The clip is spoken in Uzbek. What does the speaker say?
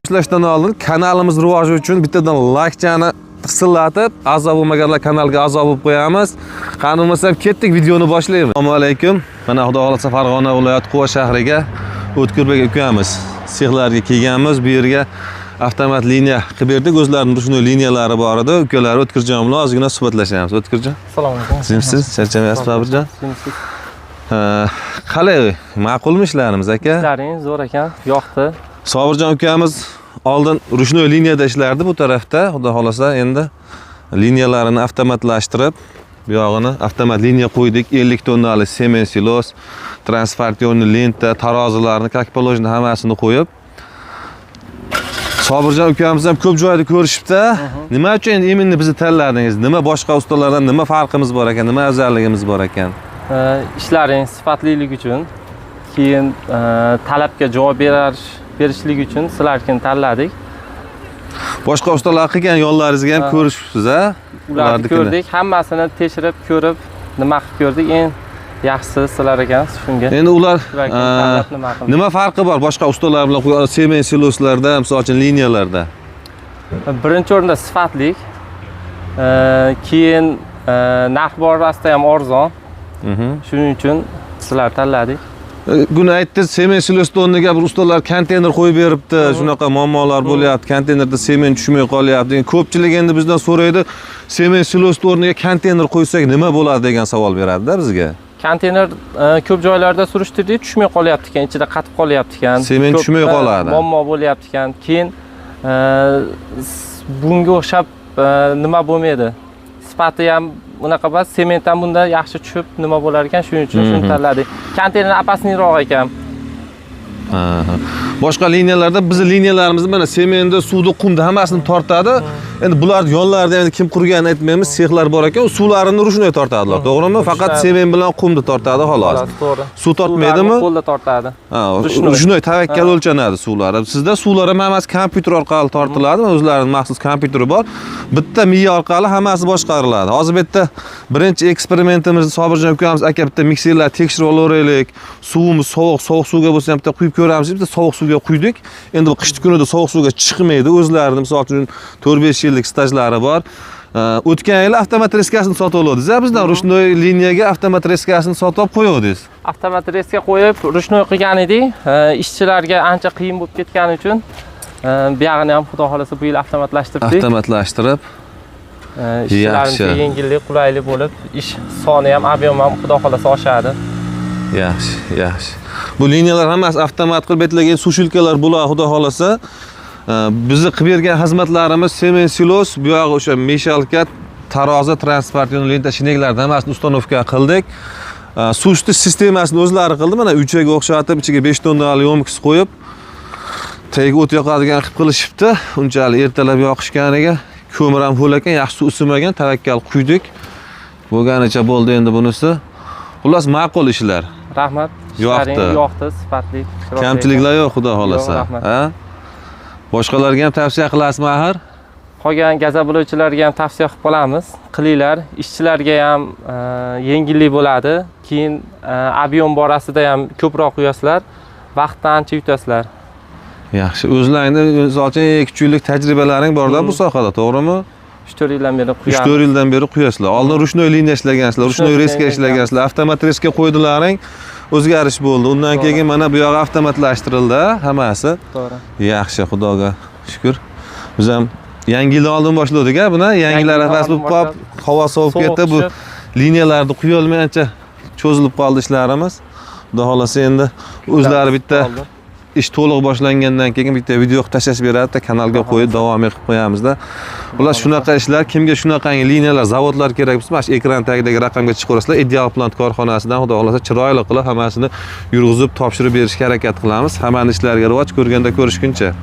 İşlashdan oldin kanalimiz rivoji uchun bittadan laykchani qisillatib, a'zo bo'lmaganlar kanalga a'zo bo'lib qo'yamiz. Qani bo'lmasam ketdik, videoni boshlaymiz. Assalomu alaykum. Mana Xudo xolasa Farg'ona viloyati Quva shahriga O'tkurbek ukamiz sexlarga kelganmiz. Bu yerga avtomat liniya qilib berdik. O'zlarining ruchnoy liniyalari bor edi. Ukalar O'tkirjon bilan ozgina suhbatlashamiz. O'tkirjon. Assalomu alaykum. Sizsiz, charchamaysiz Babirjon? Sizsiz. Qalay, ma'qulmi ishlarimiz aka? Ishlaringiz zo'r ekan, yoqdi. Sobirjon ukamiz oldin ruchnoy liniyada ishlardi bu tarafda. Xudo xolasa endi liniyalarini avtomatlashtirib, bu yog'ini avtomat liniya qo'ydik. 50 tonnali semen silos, transformatorni lenta, tarozilarni, kakpolojni hammasini qo'yib. Sobirjon ukamiz ham ko'p joyda ko'rishibdi. Nima uchun endi iminni bizni tanladingiz? Nima boshqa ustalardan nima farqimiz bor ekan? Nima afzalligimiz bor ekan? Ishlaringiz sifatliligi uchun, keyin talabga javob berishlik uchun sizlarni tanladik. Boshqa ustalar qilgan yo'llaringizga ham ko'rishibsiz, a? Ularni ko'rdik, hammasini tekshirib ko'rib, nima qilib ko'rdik, eng yaxshisi sizlar ekansiz shunga. Endi ular nima farqi bor boshqa ustalar bilan qo'ygan semen siloslarda, misol uchun liniyalarda? Birinchi o'rinda sifatlik, keyin narx borasida ham arzon. Shuning uchun sizlar tanladik. Buni aytdingiz, semen silos o'rniga bir ustalar konteyner qo'yib beribdi, shunaqa muammolar bo'lyapti, konteynerda semen tushmay qolyapti. Ko'pchilik endi bizdan so'raydi, semen silos o'rniga konteyner qo'ysak nima bo'ladi degan savol beradi-da bizga. Konteyner ko'p joylarda surishtirdik, tushmay qolyapti ekan, ichida qatib qolyapti ekan. Semen tushmay qoladi. Muammo bo'lyapti ekan. Keyin bunga o'xshab nima bo'lmaydi. Sifati ham unaqa emas, sement ham bunda yaxshi tushib nima bo'lar ekan, shuning uchun shuni tanladik. Konteyner opasniyroq ekan. Boshqa liniyalarda bizni liniyalarimiz mana sementni, suvni, qumni hammasini tortadi. Endi bular yonlarida endi kim qurganini aytmaymiz, sexlar bor ekan, suvlarini ruchnoy tortadilar, to'g'rimi? Faqat sement bilan qumni tortadi xolos. To'g'ri. Suv tortmaydimi? Qo'lda tortadi. Ruchnoy tavakkal o'lchanadi suvlari. Sizda suvlar ham hammasi kompyuter orqali tortiladi, o'zlarining maxsus kompyuteri bor. Bitta miya orqali hammasi boshqariladi. Hozir bu yerda birinchi eksperimentimizni Sobirjon ukamiz aka bitta mikserlar tekshirib olaveraylik. Suvimiz sovuq suvga bo'lsa ham bitta quyib ko'ramiz. Bitta sovuq suvga quydik. Endi bu qishki kunida sovuq suvga chiqmaydi. O'zlarining misol uchun 4-5 yillik stajlari bor. O'tgan yil avtomat reskasini sotib oldingiz. Bizdan ruchnoy liniyaga avtomat reskasini sotib qo'yuvdingiz. Avtomat reska qo'yib, ruchnoy qilgan edik. Ishchilarga ancha qiyin bo'lib ketgani uchun bu yog'ini ham xudo xolasa bu yil avtomatlashtirdik. Avtomatlashtirib ishchilarimizga yengillik, qulaylik bo'lib, ish soni ham, ob'yom ham xudo xolasa oshadi. Yaxshi, yaxshi. Bu liniyalar hammasi avtomat qilib betilgan sushilkalar bo'ladi, xudo xolasa. Bizni qilib bergan xizmatlarimiz semen silos, bu yog'i o'sha meshalka, tarozi, transportyon lenta shineklardan hammasini ustanovka qildik. Suv sistemasini o'zlari qildi. Mana uchaga o'xshatib, ichiga 5 tonnali yomkis qo'yib, tagiga o't yoqadigan qilib qilishibdi. Unchalik ertalab yoqishganiga ko'mir ham ho'l ekan, yaxshi suv isimagan, tavakkal quydik. Bo'lganicha bo'ldi endi bunisi. Xullas ma'qul ishlar. Rahmat. Yoqdi. Yoqdi, sifatli. Kamchiliklar yo'q, xudo xolasa. Ha? Boshqalarga ham tavsiya qilasizmi axir? Qolgan gazabulovchilarga ham tavsiya qilib qolamiz. Qilinglar, ishchilarga ham yengillik bo'ladi. Keyin ob'yom borasida ham ko'proq quyasizlar, vaqtni ancha yutasizlar. Yaxshi. O'zlaringning o'zingizning 2 yillik tajribalaring bor-da bu sohada, to'g'rimi? 3-4 yildan beri quyamiz. 3-4 yildan beri quyasizlar. Oldin ruchnoy liniya ishlagansizlar, ruchnoy reska ishlagansizlar, avtomat reska qo'ydilaring, o'zgarish bo'ldi. Undan keyin mana bu yo'q avtomatlashtirildi hammasi. To'g'ri. Yaxshi, Xudoga shukr. Biz ham yangi yildan oldin boshladik-a buni. Yangilar havas bo'lib qolib, havo sovib ketdi. Bu liniyalarni quya olmay ancha cho'zilib qoldi ishlarimiz. Xudo xolasa endi o'zlari bitta ish to'liq boshlangandan keyin bitta video tashlash beradi, kanalga qo'yib davom qilib qo'yamizda. Ular shunaqa ishlar, kimga shunaqangi liniyalar, zavodlar kerak bo'lsa, mana shu ekran tagidagi raqamga chiqarasizlar. Ideal Plant korxonasidan xudo xolasa chiroyli qilib hammasini yurg'izib topshirib berishga harakat qilamiz. Hammaning ishlariga rivoj, ko'rganda ko'rishguncha.